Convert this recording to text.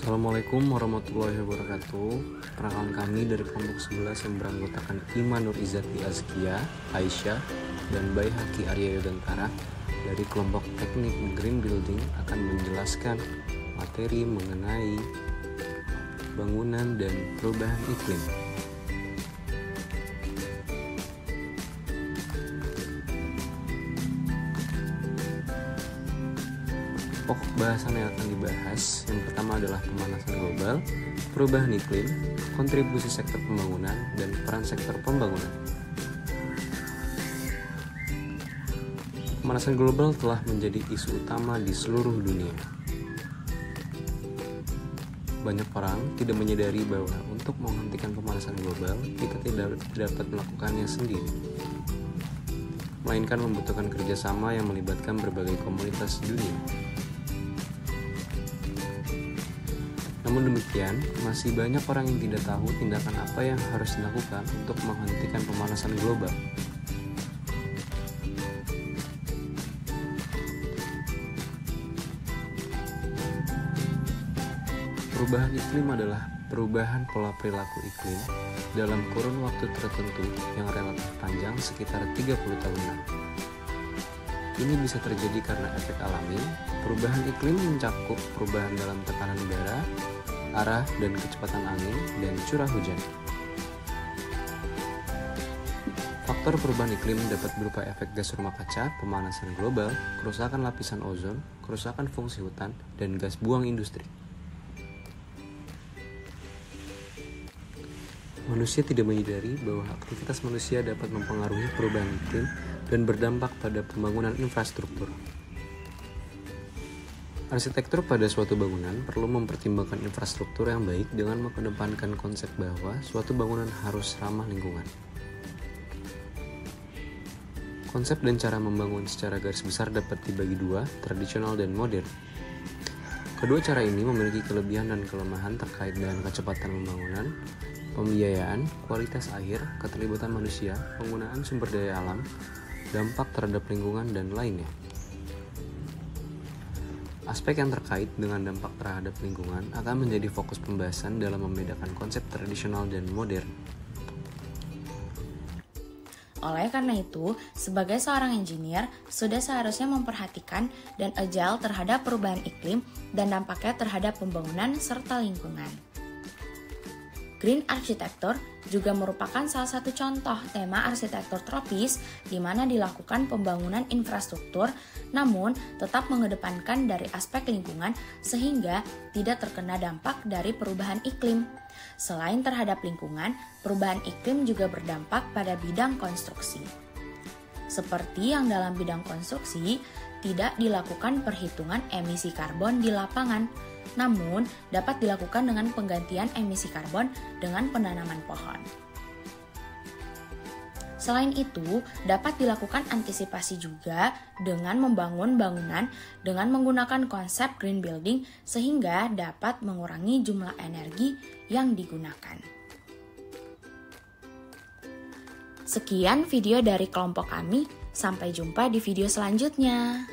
Assalamualaikum warahmatullahi wabarakatuh. Perkenalkan kami dari kelompok 11 yang beranggotakan Ima Nur Izati Azkia, Aisyah, dan Baihaqi Arya Yogantara dari kelompok teknik Green Building akan menjelaskan materi mengenai bangunan dan perubahan iklim. Pokok bahasan yang akan dibahas yang pertama adalah pemanasan global, perubahan iklim, kontribusi sektor pembangunan, dan peran sektor pembangunan. Pemanasan global telah menjadi isu utama di seluruh dunia. Banyak orang tidak menyadari bahwa untuk menghentikan pemanasan global, kita tidak dapat melakukannya sendiri, melainkan membutuhkan kerjasama yang melibatkan berbagai komunitas dunia. Namun demikian, masih banyak orang yang tidak tahu tindakan apa yang harus dilakukan untuk menghentikan pemanasan global. Perubahan iklim adalah perubahan pola perilaku iklim dalam kurun waktu tertentu yang relatif panjang sekitar 30 tahunan. Ini bisa terjadi karena efek alami. Perubahan iklim mencakup perubahan dalam tekanan udara, arah dan kecepatan angin, dan curah hujan. Faktor perubahan iklim dapat berupa efek gas rumah kaca, pemanasan global, kerusakan lapisan ozon, kerusakan fungsi hutan, dan gas buang industri. Manusia tidak menyadari bahwa aktivitas manusia dapat mempengaruhi perubahan iklim dan berdampak pada pembangunan infrastruktur. Arsitektur pada suatu bangunan perlu mempertimbangkan infrastruktur yang baik dengan mengedepankan konsep bahwa suatu bangunan harus ramah lingkungan. Konsep dan cara membangun secara garis besar dapat dibagi dua, tradisional dan modern. Kedua cara ini memiliki kelebihan dan kelemahan terkait dengan kecepatan pembangunan, pembiayaan, kualitas air, keterlibatan manusia, penggunaan sumber daya alam, dampak terhadap lingkungan, dan lainnya. Aspek yang terkait dengan dampak terhadap lingkungan akan menjadi fokus pembahasan dalam membedakan konsep tradisional dan modern. Oleh karena itu, sebagai seorang engineer, sudah seharusnya memperhatikan dan agile terhadap perubahan iklim dan dampaknya terhadap pembangunan serta lingkungan. Green Architecture juga merupakan salah satu contoh tema arsitektur tropis di mana dilakukan pembangunan infrastruktur namun tetap mengedepankan dari aspek lingkungan sehingga tidak terkena dampak dari perubahan iklim. Selain terhadap lingkungan, perubahan iklim juga berdampak pada bidang konstruksi. Seperti yang dalam bidang konstruksi, tidak dilakukan perhitungan emisi karbon di lapangan, namun dapat dilakukan dengan penggantian emisi karbon dengan penanaman pohon. Selain itu, dapat dilakukan antisipasi juga dengan membangun bangunan dengan menggunakan konsep green building sehingga dapat mengurangi jumlah energi yang digunakan. Sekian video dari kelompok kami, sampai jumpa di video selanjutnya.